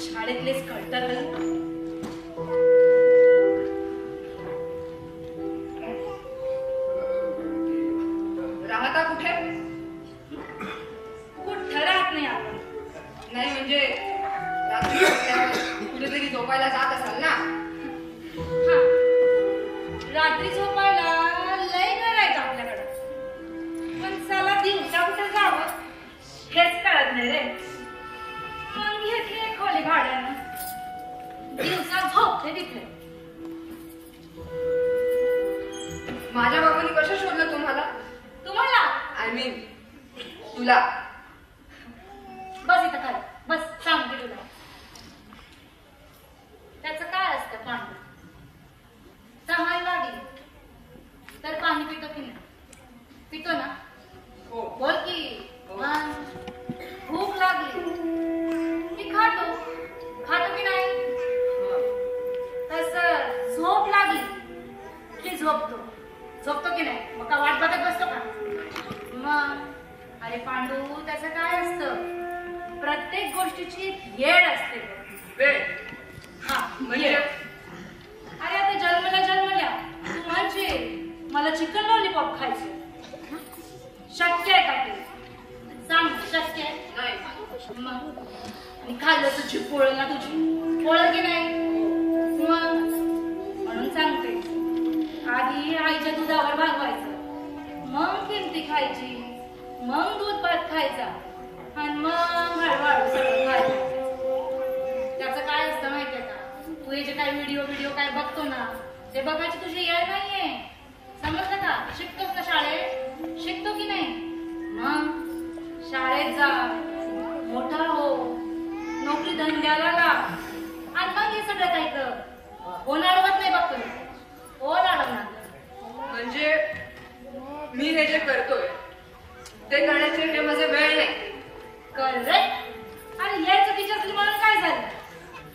शाळेतलेच कळतात. राहता कुठे? कुठं राहत नाही आपण. नाही म्हणजे रात्री झोपल्यावर कुठेतरी झोपायला जात असाल ना? हा, रात्री झोपायला लय घर आहेत आपल्याकडं, पण चला दिवसा कुठे जावं हेच कळत नाही रे. मग घेतली खोली भाड्यानं, दिवसा झोपते तिथे. माझ्या बाबांनी कसं शोधलं तुम्हाला? तुम्हाला आय मीन तुला. बस इथं काय, बस सांगते तुला. त्याचं काय असतं पाणी? तहान लागली तर पाणी पितो की नाही? पितो ना? हो. बोल की. मग भूक लागली की खातो की नाही? तसं झोप लागली की झोपतो की नाही? मग का वाट बघत बसतो का? मग अरे पांडू, त्याचं काय असतं? प्रत्येक गोष्टीची येळ असते. वेळ? हा, म्हणजे? अरे आता जन्मल्या तू म्हणजे मला चिकन लॉलीपॉप खायचं. शक्य आहे का ते? सांग, शक्य आहे? नाही. मग आणि खाल्लं तर जीभ पोळल ना तुझी, पोळल की नाही? मग म्हणून सांगते, आधी आईच्या दुधावर भागवायचं, मग किमती खायची, मग दूध भात खायचा आणि मग हळूहळू सगळं खायचं. त्याचं काय असतं माहितीये का? तू हे जे काही व्हिडिओ काय बघतो ना, ते बघायची तुझी येळ नाहीये. समजलं का? शिकतोस ना शाळेत? शिकतो की नाही? मग शाळेत जा, मोठा हो, नोकरी धंद्याला लाग आणि मग हे सगळं काही कर. कोण अडवत नाही बघतो, कोण अडवणार? म्हणजे मी हे जे करतोय ते करण्याचे हे माझे वेळ नाही. करेक्ट. आणि हे चुकीचे असली म्हणून काय झालं?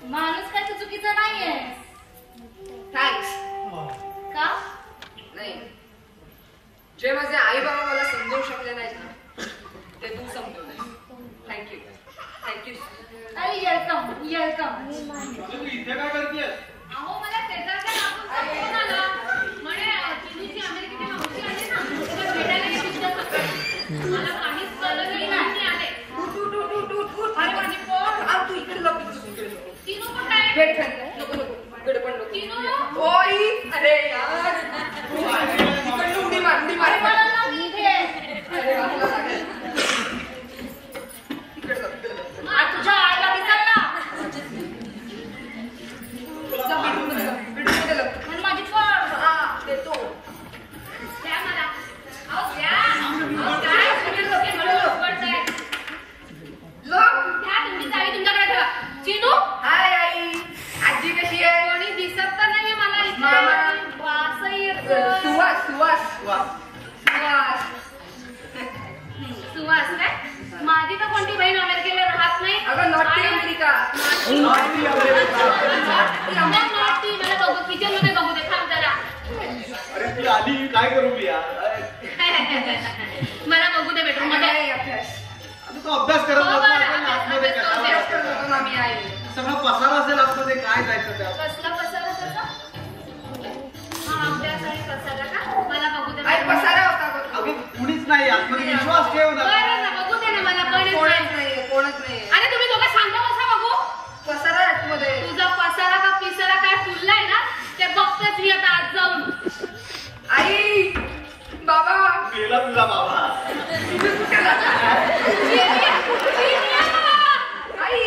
माणूस काय तर चुकीचा नाहीये. थँक्स. का? नाही, जे माझे आई बाबा मला समजवू शकले नाहीत ना, ते तू समजवलंय. थँक्यू. थँक्यू. अरे वेलकम, वेलकम. तू इथे काय करतेस? अहो मला शेजारच्या काकूंचा फोन आला. म्हणे चिनूची अमेरिकेची मावशी आली ना, तिला भेटायला यायची होती. मला काहीच कळलं नाही ना, मी आले. अरे माझी पोर, तू इकडे लप. चिनू कुठे आहे? वेट, नको नको, इकडे पण नको. चिनू? ओई, अरे यार, इकडे उडी मार, उडी मार. मला ना मी इथे. अरे वा, तुला सांगेल. इकडे लप, इकडे लप. आज तुझ्या आईला विचार ना. जा, बेडरूममध्ये लप, बेडरूममध्ये लप. आणि माझी पोर. हा, देतो. द्या मला. अहो द्या. अहो काय तुम्ही लोक मला उघडताय. लप. द्या तुमची चावी तुमच्याकडे ठेवा. चिनू? हाय आई, आजी कशी आहे? कोणी दिसत तर नाहीये मला इथे. मामा. वासही येतोय. सुवास, सुवास, वा. सुवास. सुवास काय? माझी तर कोणती बहीण अमेरिकेला राहत नाही. अगं naughty America. Naughty America. Naughty. मला बघू, किचन मध्ये बघू दे. थांब जरा. अरे ती आली, काय करू मी यार? मला बघू दे बेडरूम मध्ये. नाही, अभ्यास. आता तो अभ्यास करत हो, होता, बरं, आपण आतमध्ये अभ्यास कशाला करतो. अभ्यास करत जायचं? होतो ना मी आई. सगळा पसारा असेल आतमध्ये, काय जायचं त्यात? कसला पसारा त्याचा? हा अभ्यास आणि पसारा का? मला बघू दे. आई पसारा होता बघ. अगं कुणीच नाही आतमध्ये, विश्वास ठेव ना. बरं ना, बघू दे ना मला. कोणीच कोणच नाही. नाहीये, कोणच नाहीये. अरे तुम्ही दोघं शांत बसा बघू. पसारा आहे आतमध्ये. तुझा पसारा का पिसारा काय फुललाय ना, ते बघतेच मी आता आज जाऊन. आई, बाबा, गेला तुझा बाबा. तुम्ही कुठे जाता? आई,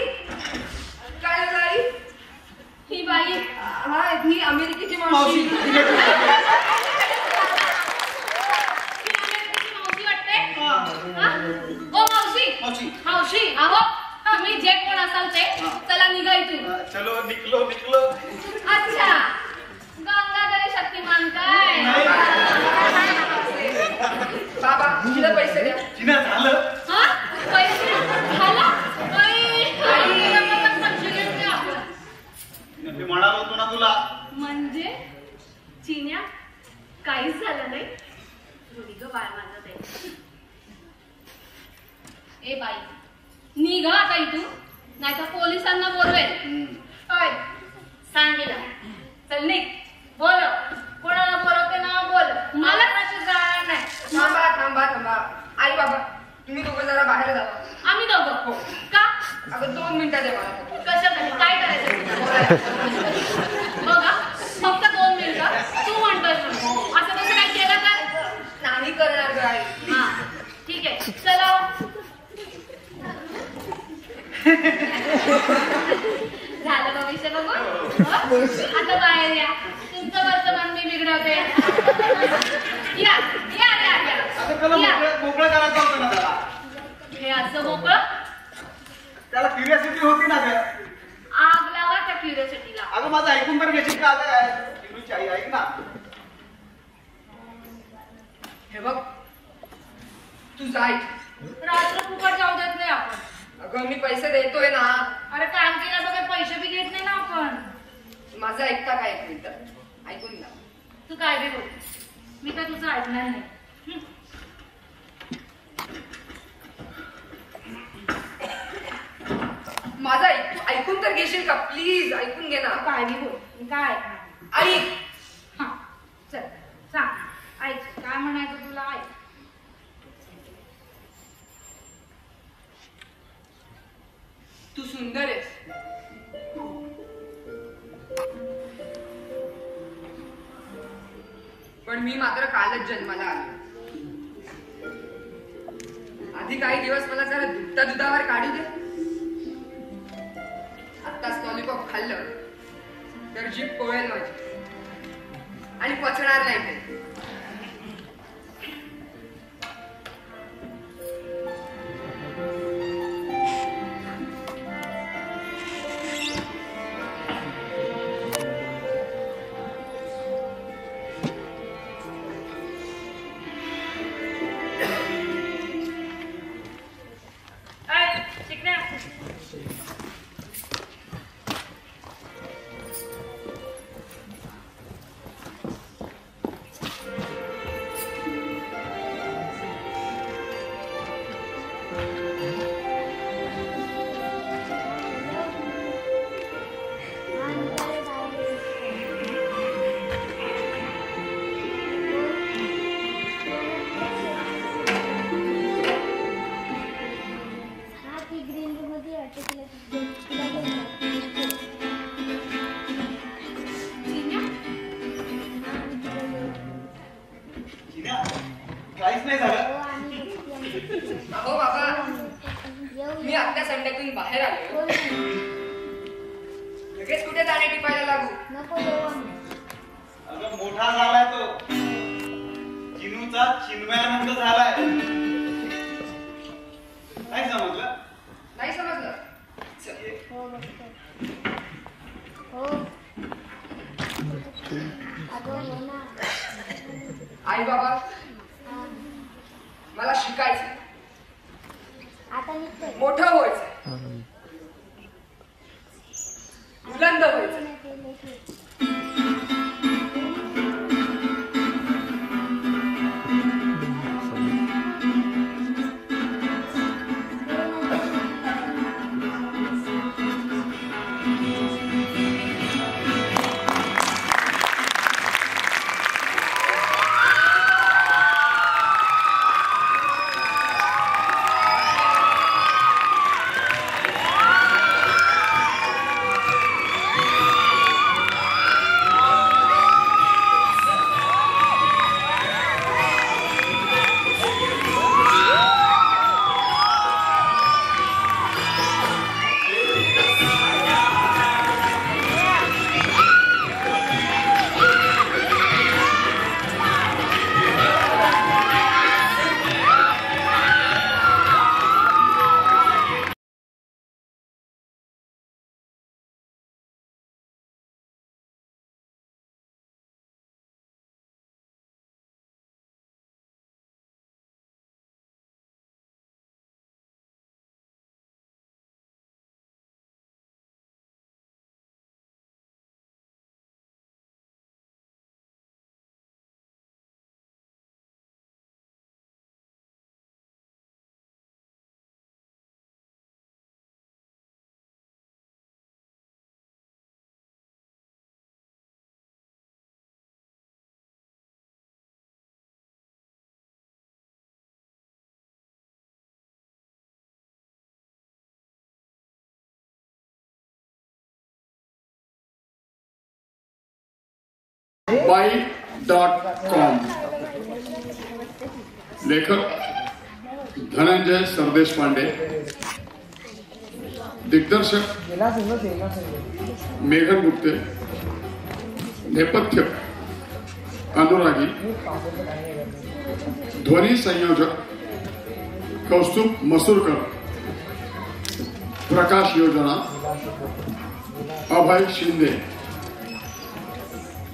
काय झालं आई? ही बाई हा, ही अमेरिकेची मावशी, मावशी. तिने तुला- ही अमेरिकेची मावशी वाटते. हा. हा? ओ मावशी. मावशी. मावशी, अहो तुम्ही जे कोण असाल ते चला निघा इथून. चलो निकलो. अच्छा, गंगाधरी शक्तिमान काय? बाबा, तिला पैसे द्या. तिने झालं. हा? पैसे झाला? आई, मला पैसे घेऊन द्या. मी म्हणालो होतो ना तुला. म्हणजे चिन्या काहीच झालं नाही. थोडी ग बाळ माझं ते. ए बाई, निघ आता इथून, नाही तर पोलिसांना बोलवेल. ओय, सांगेला चल निघ. बोल, कोणाला बोलवते ना बोल. मला कशी जाणार नाही. थांबा, थांबा, थांबा. आई बाबा, तुम्ही दोघं जरा बाहेर जावा. आम्ही दोघं का? अगं 2 मिनिटं दे मला. कशासाठी? काय करायचं? बघा, फक्त 2 मिनिटं. तू म्हणतोय म्हणून. असं कसं काय केलं तर? नाही करणार ग आई. हा, ठीक आहे. चला. झालं भविष्य बघून? हो? आता बाहेर या. तुमचं वर्तमान मी बिघडवते. या या या आता त्याला या. मोकळं करायचं होतं ना त्याला. हे असं मोकळं त्याला क्युरियोसिटी होती ना ग. आग लावा त्या क्युरियोसिटीला. अगं माझं ऐकून तर घेशील का? चिनूची आई ऐक ना. हे बघ, तू जाय. रात्र फुकट जाऊ देत नाही आपण. अगं मी पैसे देतोय ना. अरे काम केलं बघा, पैसे बी घेत नाही ना आपण. माझं ऐकता काय 1 मिनिट? ऐकून घ्या. तू काय बी बोल, मी काय तुझं ऐकणार नाही. माझं ऐकून तर घेशील का? प्लीज ऐकून घे ना. तू काय बी बोल, मी काय ऐकणार. ऐक. हा, चल सांग. काय म्हणायचं तुला? तू सुंदर आहेस. पण मी मात्र कालच जन्माला आलो. आधी काही दिवस मला जरा दुधावर काढू दे. आत्ताच लॉलीपॉप खाल्लं तर जीभ पोळेल माझी आणि पचणार नाही ते. काहीच नाही झालं. अहो बाबा, मी आत्या संड्यातून बाहेर आलो. लगेच कुठे जाणे टिपायला लागू. अगं मोठा झालाय तो. चिनूचा चिन्मयानंद झालाय. नाही समजलं? नाही समजलं. आई बाबा, मला शिकायचं, मोठं व्हायचं, बुलंद व्हायचं. by.com लेखक धनंजय सरदेश पांडे, दिग्दर्शक मेघन गुप्ते, नेपथ्य अनुरागी, ध्वनी संयोजक कौस्तुभ मसूरकर, प्रकाश योजना अभय शिंदे,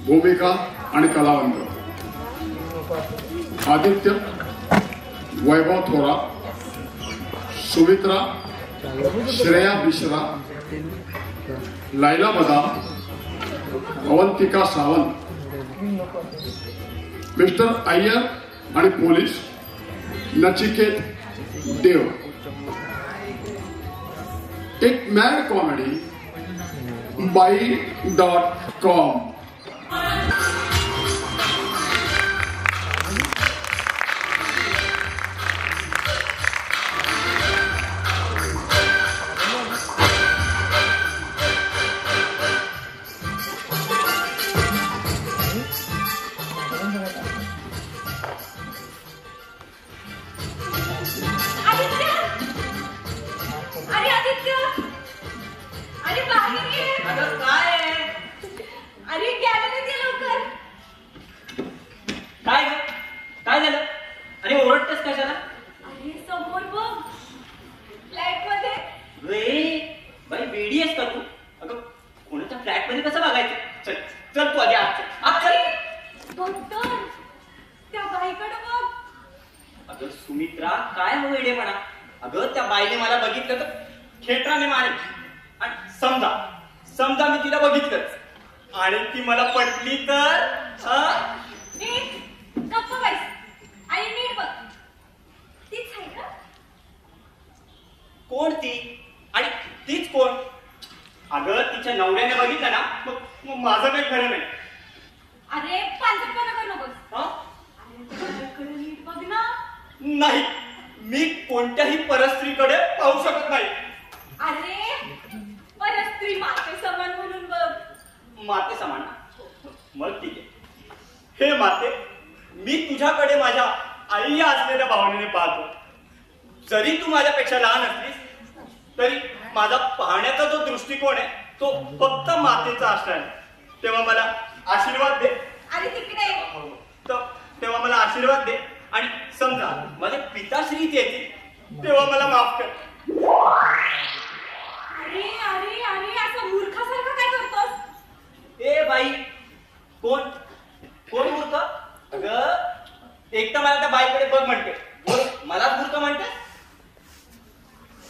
भूमिका आणि कलावंत आदित्य वैभव थोरा, सुमित्रा श्रेया मिश्रा, लायला बदाम, अवंतिका सावंत, मिस्टर अय्यर आणि पोलीस नचिकेत देव. एक मॅड कॉमेडी by.com. बघतेस कशाला? अरे समोर बघ, फ्लॅट मध्ये. रे बाई वेडी आहेस का तू? अगं कोणाच्या फ्लॅट मध्ये कसं बघायचं? चल चल तू आधी आत चल. बघ तर, त्या बाईकडे बघ. अगं सुमित्रा काय हो वेडेपणा? अगं त्या बाईने मला बघितलं तर खेटराने मारेल. आणि समजा समजा मी तिला बघितलंच आणि ती मला पटली तर? नीट गप्प बस आणि नीट बघ. तीच आहे का? कोण ती? आणि तीच कोण? अगं तिच्या नवऱ्याने बघितलं ना मग माझं काही खरं नाही. अरे पांचटपणा करू नकोस. हा? अरे त्या बाईकडे नीट बघ ना. नाही, मी कोणत्याही परस्त्रीकडे पाहू शकत नाही. अरे परस्त्री माते समान म्हणून बघ. माते समान? मग ठीक आहे. हे माते, मी तुझ्याकडे माझ्या आई असलेल्या भावनेने पाहतो. जरी तू माझ्यापेक्षा लहान असलीस तरी माझा पाहण्याचा जो दृष्टिकोन आहे तो फक्त मातेचा असणार आहे. तेव्हा मला आशीर्वाद दे. अरे तिकडे तेव्हा मला आशीर्वाद दे. आणि समजा माझे पिताश्रीच येतील तेव्हा मला माफ कर. अरे अरे अरे असं मूर्खासारखं काय करतोस? ए बाई, कोण कोण मूर्ख? अगं एक तर मला त्या बाईकडे बघ म्हणते, मला मूर्ख म्हणते.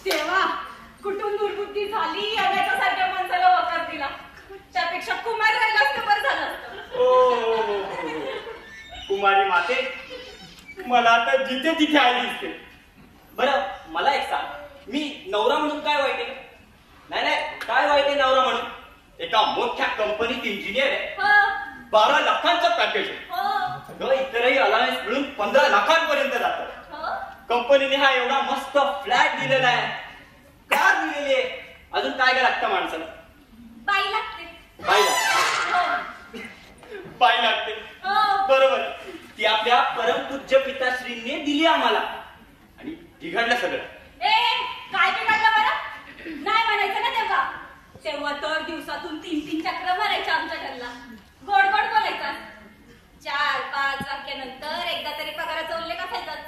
तेव्हा कुठून दुर्बुद्धी झाली सारख्या माणसाला वकार दिला. त्यापेक्षा कुमार राहिला असतं बरं झालं असतं. ओ कुमारी माते, मला आता जिथे तिथे आली दिसते. बरं मला एक सांग, मी नवरा म्हणून काय वाईट आहे? नाही नाही, काय वाईट आहे नवरा म्हणून? एका मोठ्या कंपनीत इंजिनियर आहे, 12 लाखांचं पॅकेज आहे. इतरही अलायन्स मिळून 15 लाखांपर्यंत जातं. कंपनीने हा एवढा मस्त फ्लॅट दिलेला आहे, कार दिलेली आहे. अजून काय काय लागतं माणसाला? बाई लागते. बाई लागते. बरोबर. ती आपल्या परमपूज्य पिताश्रींनी दिली आम्हाला. आणि बिघडलं सगळं. काय बिघडलं बरं? नाही म्हणायचं ना तेव्हा. तेव्हा तर दिवसातून 3-3 चक्र मारायच्या आमच्या घरला. गोड गोड बोलायचा. 4-5 वाक्यानंतर एकदा तरी पगाराचा उल्लेख असायचाच.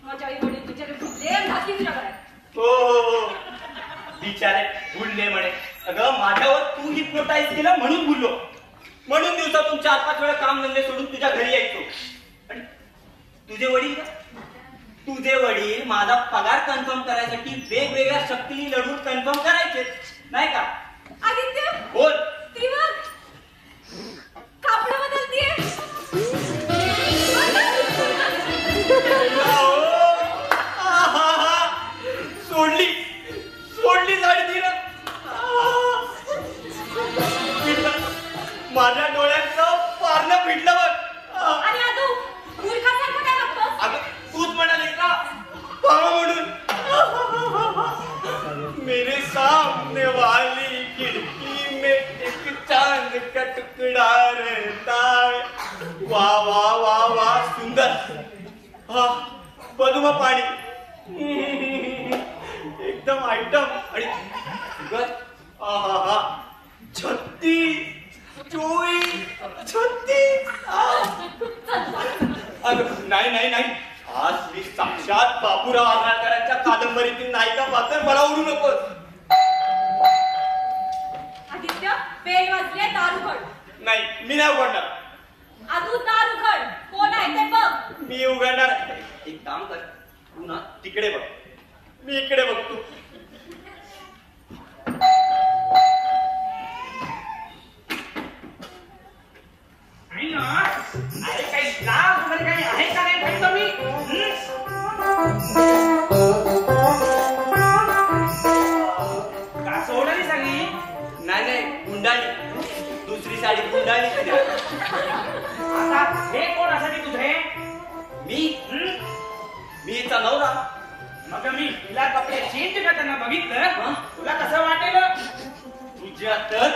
माझ्या आई वडील बिचारे भुलले घातली तुझ्या घरात. हो बिचारे भुलले म्हणे. अगं माझ्यावर तू हिप्नोटाईज केलं म्हणून भुललो. म्हणून दिवसातून 4-5 वेळा काम धंदे सोडून तुझ्या घरी यायचो. आणि तुझे वडील का? तुझे वडील माझा पगार कन्फर्म करायसाठी वेगवेगळ्या शक्तीने लढून कन्फर्म करायचे नाही का? आदित्य बोल. ती बघ कापड बदलतीये. सोडली सोडली साडी तिला. माझ्या डोळ्याचं पारणं फिटलं बघ. आणि आदू मूर्खासारखं काय बघतोस? अगं तूच म्हणाली का पाहा म्हणून. मेरे सामने वाली खिड़की में एक चांद का टुकड़ा रहता है. वाह वाह वाह वाह सुंदर. हा पद्म पाणी एकदम आयटम. आणि हा 36 24 36. अगं नाही नाही नाही, आज मी साक्षात बापूराव आगरकरांच्या कादंबरीतील नायिका पात्र. मला ओढू नकोस. आदित्य बेल वाजले, दार उघड. नाही मी नाही उघडणार. आदू दार उघड. कोण आहे ते बघ. मी उघडणार. एक काम कर, तू ना तिकडे बघ, मी इकडे बघतो. अरे काही लाभ वगैरे काही आहे का नाही म्हणतो मी. का सोडली सगळी? नाही नाही गुंडाळी. दुसरी साडी गुंडाळी. आता हे कोणासाठी तुझे? मी हिचा नवरा. मग मी तिला कपडे चेंज करताना बघितलं, तुला कसं वाटेल? तुझ्या तर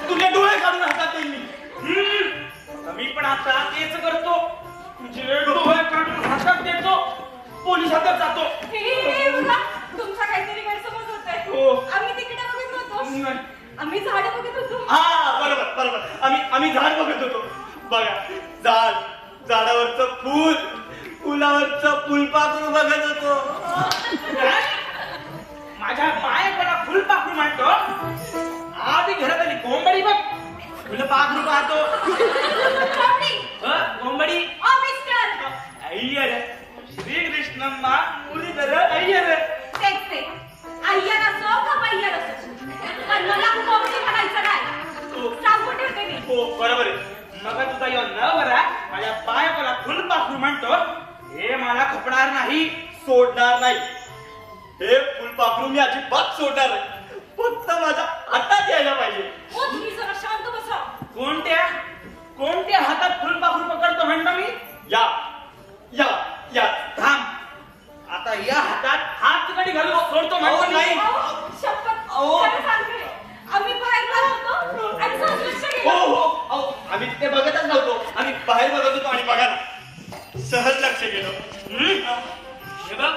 तुझे डोळे काढून हातात येईल मी. मी पण आता तेच करतो. तुझे डोळे काढून हातात देतो, पोलिसात जातो. तुमचा काहीतरी गैरसमज होतोय. हो. आम्ही तिकडे बघत होतो. आम्ही झाड बघत होतो. हा बरोबर बरोबर. आम्ही झाड बघत होतो. बघा झाड झाडावरचं फुल, फुलावरचं फुलपाखरू बघत होतो. काय? माझ्या बायकोला फुलपाखरू म्हणतो. आधी घरात आली कोंबडी बघ, फुलपाखरू पाहतो. कोंबडी अय्यर श्रीकृष्णम्मा मुरलीधर अय्यर. अय्यर असो का बय्यर असो, पण मला कोंबडी म्हणायचं काय सांगून ठेवते मी. हो बरोबर आहे. मग तुझा यो नवरा माझ्या बायकोला फुलपाखरू म्हणतो, हे मला खपणार नाही, सोडणार नाही. हे फुलपाखरू मी अजिबात सोडणार नाही. फक्त माझ्या हातात यायला पाहिजे. हो तुम्ही जरा शांत बसा. कोणत्या कोणत्या हातात फुलपाखरू पकडतो म्हणतो मी? या या या थांब, आता या हातात हात कडी घालून सोडतो म्हणतो मी. नाही. शपथ अहो. खरं सांगते, आम्ही बाहेर जात होतो आणि सहज लक्ष हो गेलं. हो अहो, आम्ही ते बघतच नव्हतो. आम्ही बाहेर बघत होतो आणि बघा ना, सहज लक्ष गेलो. हे बघ,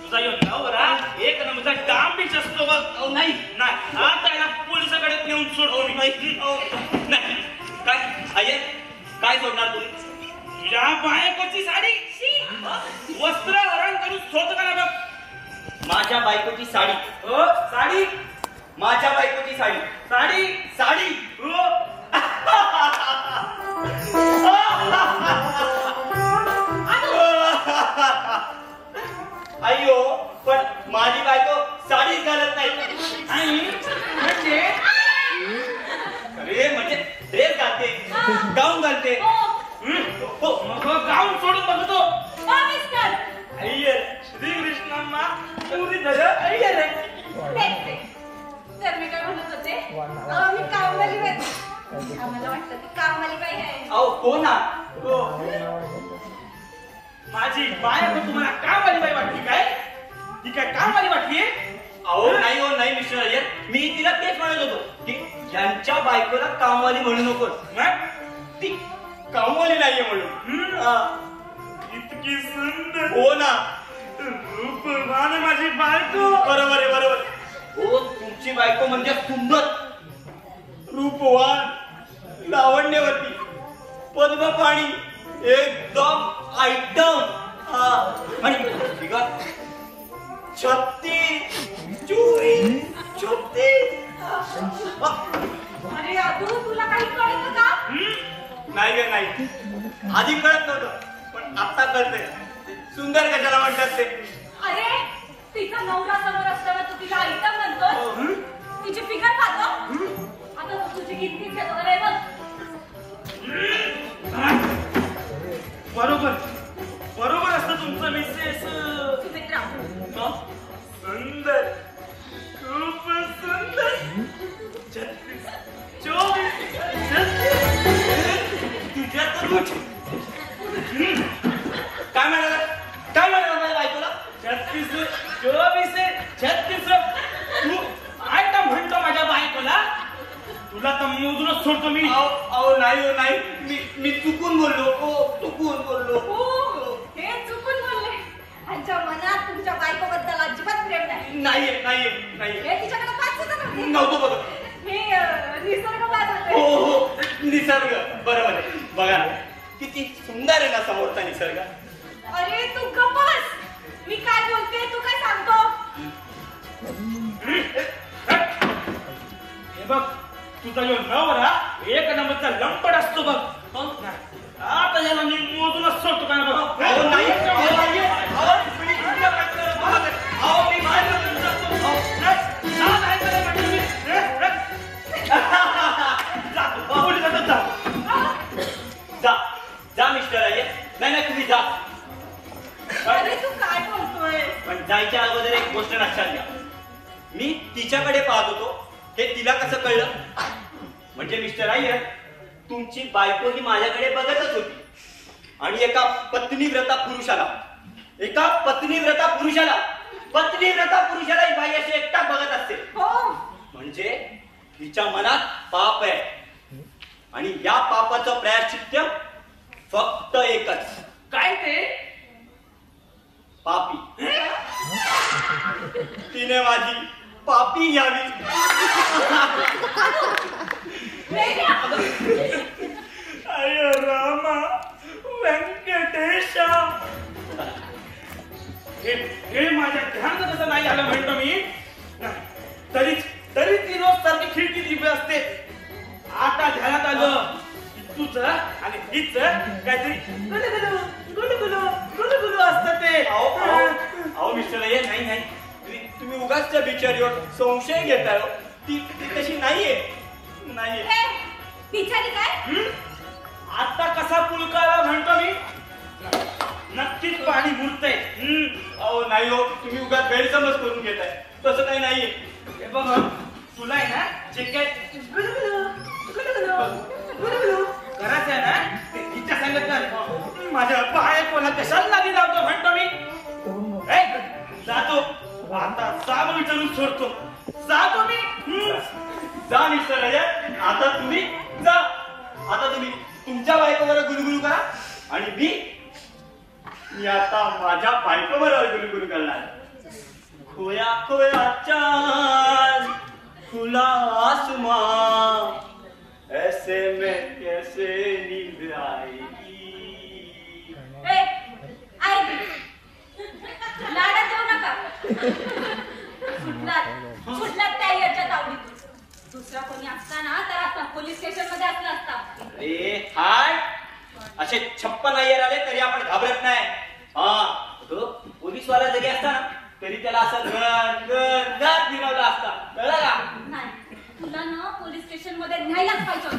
तुझा यो नवरा एक नंबरचा डांबीच असतो बघ. नाही नाही, आता याला पोलिसाकडे नेऊन सोडतो मी. नाही काय अय्यर, काय सोडणार तुम्ही? तुझ्या बायकोची साडी वस्त्र हरण करून सोडतो का ना बघ. माझ्या बायकोची साडी. हो साडी, माझ्या बायकोची साडी. साडी साडी. हो. अय्यो, पण माझी बायको साडीच घालत नाही. आणि म्हणजे अरे म्हणजे ड्रेस घालते, गाऊन घालते. हो, मग गाऊन सोडून बघतो. मिस्टर अय्यर श्रीकृष्णम्मा मुरलीधर अय्यर. तर मी काय म्हणत होते, मी कामवाली बाई. आम्हाला वाटतं ती कामवाली बाई आहे. अहो कोण ना? माझी बायको तुम्हाला कामवाली बाई वाटली काय? ती काय कामवाली वाटली? अहो नाही, हो नाही मिस्टर अय्यर, मी तिला तेच म्हणत होतो की यांच्या बायकोला कामवाली म्हणू नकोस. मग ती कामवाली नाहीये म्हणून. इतकी सुंदर, हो ना, रूपवान माझी बायको. बरोबर आहे बरोबर. हो तुमची बायको म्हणजे सुंदर, रूपवान, लावण्यवती, पद्मपाणी, एकदम आयटम. आणि बिगा 36 24 36. अरे अदू, तुला काही कळतं का? नाही गे नाही, आधी कळत नव्हतं पण आता कळतंय. सुंदर कशाला म्हणतात ते. अरे तिचा नवरा समोर असताना तू तिला आयटम म्हणतो. तिची फिगर पाहतो. आता तुझी किती घेतो रे बघ. बरोबर बरोबर असतं तुमचं मिसेस. सुमित्रा, सुंदर, खूप सुंदर. 36 24 तुझ्या तर काय म्हणाला, काय म्हणाला माझ्या बायकोला? 36 24 36. तू आयटम म्हणतो माझ्या बायकोला. तुला तर मोजूनच सोडतो मी. अहो नाही हो नाही, मी चुकून बोललो. हो चुकून बोललो. हो हे चुकून बोलले. त्यांच्या मनात तुमच्या बायकोबद्दल अजिबात प्रेम नाही. नाहीये नाहीये नाहीये. हे तिच्याकडे पाच सुद्धा नव्हते. नव्हतं बघत. हे निसर्ग पाहत होते. हो हो निसर्ग बरोबर आहे. बघा किती सुंदर आहे ना समोरचा निसर्ग. अरे तू गप्प बस. मी काय बोलते तू काय सांगतो. हे बघ, तुझा यो नवरा एक नंबरचा लंपड असतो बघ. आता याला मी मोजूनच सोडतो का बघ. अहो नाही, अहो नाहीये. अहो मी तुमच्या बायकोला बघत आहे. अहो मी माझ्या बायकोला बघतो. जा जा मिस्टर अय्यर. नाही नाही तुम्ही जा. अरे तू काय बोलतोय. पण जायच्या अगोदर एक गोष्ट लक्षात घ्या. मी तिच्याकडे पाहत होतो हे तिला कसं कळलं? म्हणजे मिस्टर अय्यर, तुमची बायको ही माझ्याकडे बघतच होती आणि एका पत्नीव्रता पुरुषाला ही बाई अशी एकटा बघत असते. हो म्हणजे तिच्या मनात पाप आहे आणि या पापाचं प्रायश्चित्य फक्त एकच. काय ते? पापी. तिने माझी पापी घ्यावी. अय रामा, व्यंकटेश हे माझ्या ध्यानात कसं नाही आलं म्हणतो मी नाही, तरी ती रोज सारखी खिडकी दिवे असते. आता ध्यानात आलं तुझं आणि हिच काहीतरी गुलगुलू असतं ते. अहो मिस्टर अय्यर, नाही नाही, तुम्ही उगाच त्या बिचारीवर संशय घेताय. ती तशी नाहीये. बिचारी काय? आता कसा पुलकाला म्हणतो मी, नक्कीच पाणी मुरतंय. अहो नाही हो, तुम्ही उगाच गैरसमज करून घेताय. तसं काही नाहीये. हे बघ, तुला आहे ना जे काय करायचं आहे ना ते तिच्या सांगत कर. माझ्या पाय कोणा कशाला लादी लावतो म्हणतो मी. जातो आता, साम विचारून सोडतो. जातो मी. जा मिस्टर अय्यर, आता तुम्ही जा. आता तुम्ही तुमच्या बायकोवर गुलगुलू करा आणि मी आता माझ्या बायकोवर गुलगुलू करणार. खोया खोया चांद खुला आसमां, ऐसे में कैसे नींद आएगी. लाडात देऊ नका. सुटलात त्या याच्या तावडीतून. दुसरा कोणी असताना तर आता पोलीस स्टेशन मध्ये असला असता. अरे हाय, असे 56 अय्यर आले तरी आपण घाबरत नाही. तो पोलीसवाला जरी असता ना तरी त्याला असं घर फिरवलं असता. कळलं का? नाही, तुला ना पोलीस स्टेशन मध्ये न्यायलाच पाहिजे.